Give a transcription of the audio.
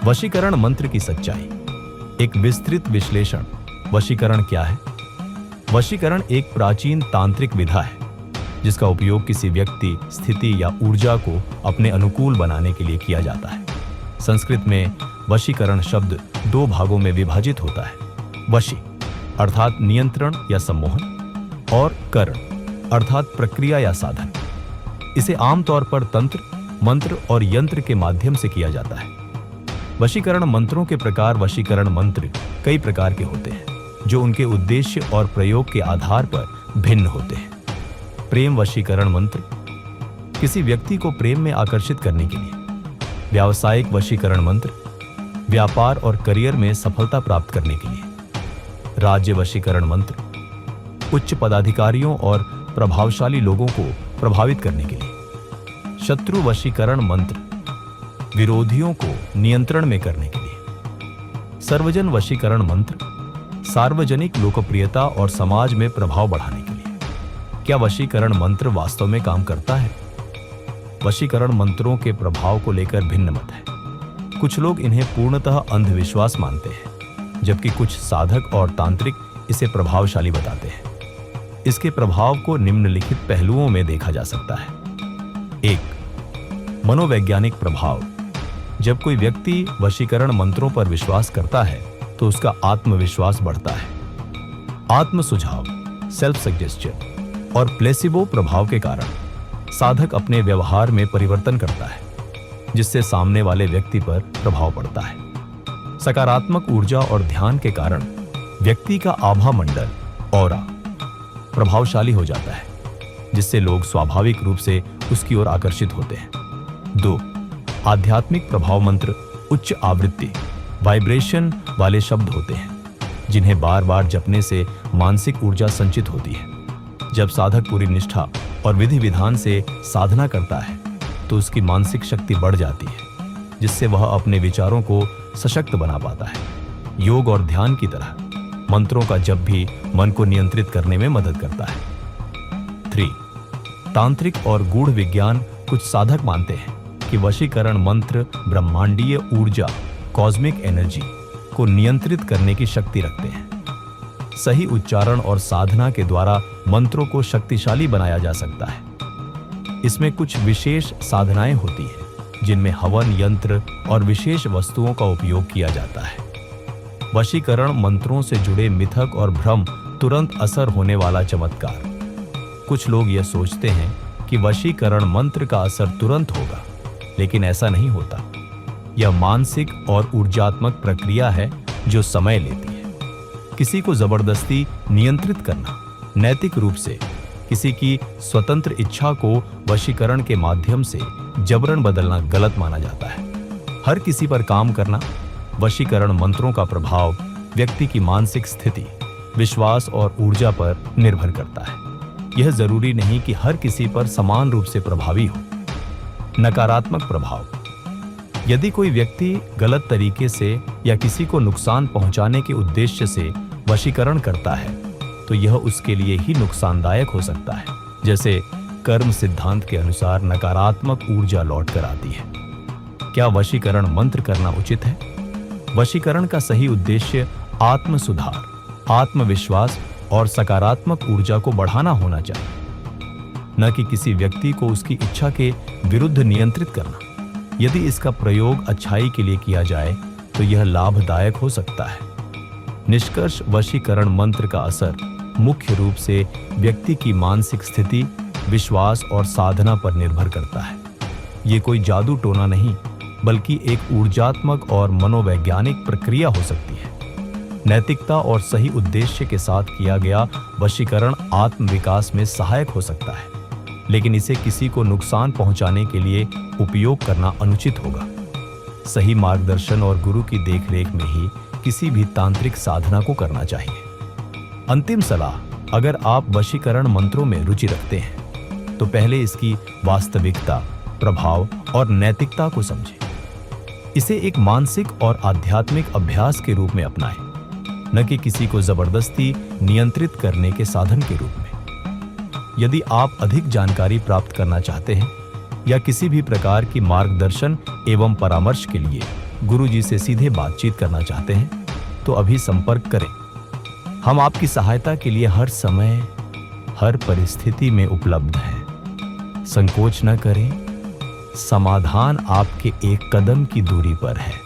वशीकरण मंत्र की सच्चाई। एक विस्तृत विश्लेषण। वशीकरण क्या है? वशीकरण एक प्राचीन तांत्रिक विधा है जिसका उपयोग किसी व्यक्ति, स्थिति या ऊर्जा को अपने अनुकूल बनाने के लिए किया जाता है। संस्कृत में वशीकरण शब्द दो भागों में विभाजित होता है। वशी अर्थात नियंत्रण या सम्मोहन, और करण अर्थात प्रक्रिया या साधन। इसे आमतौर पर तंत्र, मंत्र और यंत्र के माध्यम से किया जाता है। वशीकरण मंत्रों के प्रकार। वशीकरण मंत्र कई प्रकार के होते हैं जो उनके उद्देश्य और प्रयोग के आधार पर भिन्न होते हैं। प्रेम वशीकरण मंत्र किसी व्यक्ति को प्रेम में आकर्षित करने के लिए। व्यावसायिक वशीकरण मंत्र व्यापार और करियर में सफलता प्राप्त करने के लिए। राज्य वशीकरण मंत्र उच्च पदाधिकारियों और प्रभावशाली लोगों को प्रभावित करने के लिए। शत्रु वशीकरण मंत्र विरोधियों को नियंत्रण में करने के लिए। सर्वजन वशीकरण मंत्र सार्वजनिक लोकप्रियता और समाज में प्रभाव बढ़ाने के लिए। क्या वशीकरण मंत्र वास्तव में काम करता है? वशीकरण मंत्रों के प्रभाव को लेकर भिन्न मत है। कुछ लोग इन्हें पूर्णतः अंधविश्वास मानते हैं, जबकि कुछ साधक और तांत्रिक इसे प्रभावशाली बताते हैं। इसके प्रभाव को निम्नलिखित पहलुओं में देखा जा सकता है। 1. मनोवैज्ञानिक प्रभाव। जब कोई व्यक्ति वशीकरण मंत्रों पर विश्वास करता है तो उसका आत्मविश्वास बढ़ता है। आत्म सुझाव, सेल्फ सजेस्शन और प्लेसिबो प्रभाव के कारण साधक अपने व्यवहार में परिवर्तन करता है, जिससे सामने वाले व्यक्ति पर प्रभाव पड़ता है। सकारात्मक ऊर्जा और ध्यान के कारण व्यक्ति का आभा मंडल, ऑरा, प्रभावशाली हो जाता है, जिससे लोग स्वाभाविक रूप से उसकी ओर आकर्षित होते हैं। 2. आध्यात्मिक प्रभाव मंत्र उच्च आवृत्ति, वाइब्रेशन वाले शब्द होते हैं, जिन्हें बार बार जपने से मानसिक ऊर्जा संचित होती है। जब साधक पूरी निष्ठा और विधि विधान से साधना करता है तो उसकी मानसिक शक्ति बढ़ जाती है, जिससे वह अपने विचारों को सशक्त बना पाता है। योग और ध्यान की तरह मंत्रों का जप भी मन को नियंत्रित करने में मदद करता है। 3. तांत्रिक और गूढ़ विज्ञान। कुछ साधक मानते हैं कि वशीकरण मंत्र ब्रह्मांडीय ऊर्जा, कॉस्मिक एनर्जी को नियंत्रित करने की शक्ति रखते हैं। सही उच्चारण और साधना के द्वारा मंत्रों को शक्तिशाली बनाया जा सकता है। इसमें कुछ विशेष साधनाएं होती हैं, जिनमें हवन यंत्र और विशेष वस्तुओं का उपयोग किया जाता है। वशीकरण मंत्रों से जुड़े मिथक और भ्रम। तुरंत असर होने वाला चमत्कार। कुछ लोग यह सोचते हैं कि वशीकरण मंत्र का असर तुरंत होगा, लेकिन ऐसा नहीं होता। यह मानसिक और ऊर्जात्मक प्रक्रिया है जो समय लेती है। किसी को जबरदस्ती नियंत्रित करना, नैतिक रूप से किसी की स्वतंत्र इच्छा को वशीकरण के माध्यम से जबरन बदलना गलत माना जाता है। हर किसी पर काम करना। वशीकरण मंत्रों का प्रभाव व्यक्ति की मानसिक स्थिति, विश्वास और ऊर्जा पर निर्भर करता है। यह जरूरी नहीं कि हर किसी पर समान रूप से प्रभावी हो। नकारात्मक प्रभाव। यदि कोई व्यक्ति गलत तरीके से या किसी को नुकसान पहुंचाने के उद्देश्य से वशीकरण करता है तो यह उसके लिए ही नुकसानदायक हो सकता है। जैसे कर्म सिद्धांत के अनुसार नकारात्मक ऊर्जा लौट कर आती है। क्या वशीकरण मंत्र करना उचित है? वशीकरण का सही उद्देश्य आत्म सुधार, आत्मविश्वास और सकारात्मक ऊर्जा को बढ़ाना होना चाहिए, न कि किसी व्यक्ति को उसकी इच्छा के विरुद्ध नियंत्रित करना। यदि इसका प्रयोग अच्छाई के लिए किया जाए तो यह लाभदायक हो सकता है। निष्कर्ष, वशीकरण मंत्र का असर मुख्य रूप से व्यक्ति की मानसिक स्थिति, विश्वास और साधना पर निर्भर करता है। ये कोई जादू टोना नहीं, बल्कि एक ऊर्जात्मक और मनोवैज्ञानिक प्रक्रिया हो सकती है। नैतिकता और सही उद्देश्य के साथ किया गया वशीकरण आत्म विकास में सहायक हो सकता है, लेकिन इसे किसी को नुकसान पहुंचाने के लिए उपयोग करना अनुचित होगा। सही मार्गदर्शन और गुरु की देखरेख में ही किसी भी तांत्रिक साधना को करना चाहिए। अंतिम सलाह, अगर आप वशीकरण मंत्रों में रुचि रखते हैं तो पहले इसकी वास्तविकता, प्रभाव और नैतिकता को समझें। इसे एक मानसिक और आध्यात्मिक अभ्यास के रूप में अपनाएं, न कि किसी को जबरदस्ती नियंत्रित करने के साधन के रूप में। यदि आप अधिक जानकारी प्राप्त करना चाहते हैं या किसी भी प्रकार की मार्गदर्शन एवं परामर्श के लिए गुरुजी से सीधे बातचीत करना चाहते हैं तो अभी संपर्क करें। हम आपकी सहायता के लिए हर समय हर परिस्थिति में उपलब्ध हैं। संकोच न करें, समाधान आपके एक कदम की दूरी पर है।